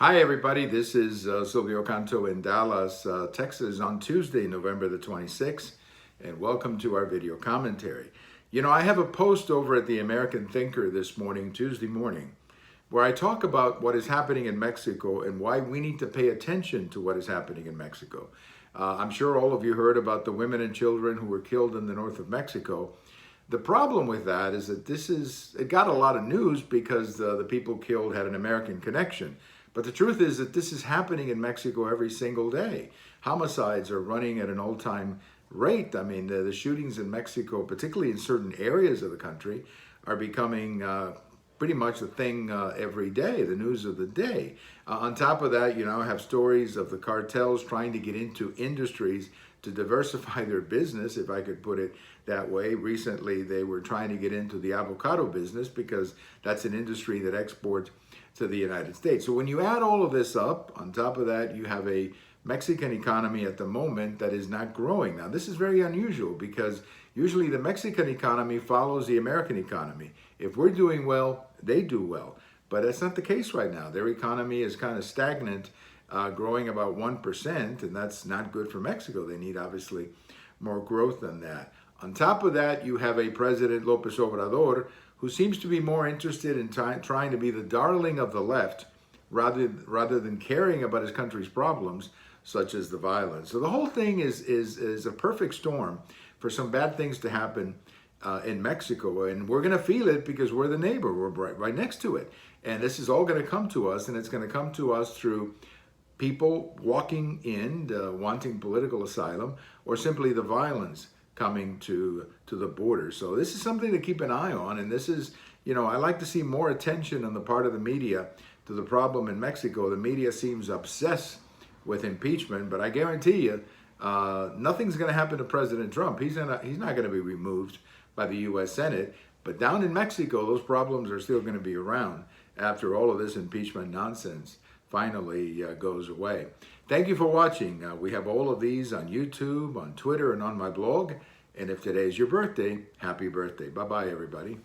Hi, everybody. This is Silvio Canto in Dallas, Texas on Tuesday, November the 26th, and welcome to our video commentary. You know, I have a post over at the American Thinker this morning, Tuesday morning, where I talk about what is happening in Mexico and why we need to pay attention to what is happening in Mexico. I'm sure all of you heard about the women and children who were killed in the north of Mexico. The problem with that is that it got a lot of news because the people killed had an American connection. But the truth is that this is happening in Mexico every single day. Homicides are running at an all-time rate. I mean, the shootings in Mexico, particularly in certain areas of the country, are becoming pretty much the thing every day, the news of the day. On top of that, you now have stories of the cartels trying to get into industries to diversify their business, if I could put it that way. Recently, they were trying to get into the avocado business because that's an industry that exports to the United States. So when you add all of this up, on top of that, you have a Mexican economy at the moment that is not growing. Now, this is very unusual because usually the Mexican economy follows the American economy. If we're doing well, they do well. But that's not the case right now. Their economy is kind of stagnant, growing about 1%, and that's not good for Mexico. They need, obviously, more growth than that. On top of that, you have a President López Obrador who seems to be more interested in trying to be the darling of the left rather than caring about his country's problems, such as the violence. So the whole thing is a perfect storm for some bad things to happen in Mexico, and we're going to feel it because we're the neighbor. We're right next to it, and this is all going to come to us, and it's going to come to us through people walking in, wanting political asylum, or simply the violence coming to the border. So this is something to keep an eye on, and this is, you know, I like to see more attention on the part of the media to the problem in Mexico. The media seems obsessed with impeachment, but I guarantee you, nothing's going to happen to President Trump. He's not going to be removed by the U.S. Senate, but down in Mexico, those problems are still going to be around after all of this impeachment nonsense finally goes away. Thank you for watching. We have all of these on YouTube, on Twitter, and on my blog. And if today is your birthday, happy birthday. Bye-bye, everybody.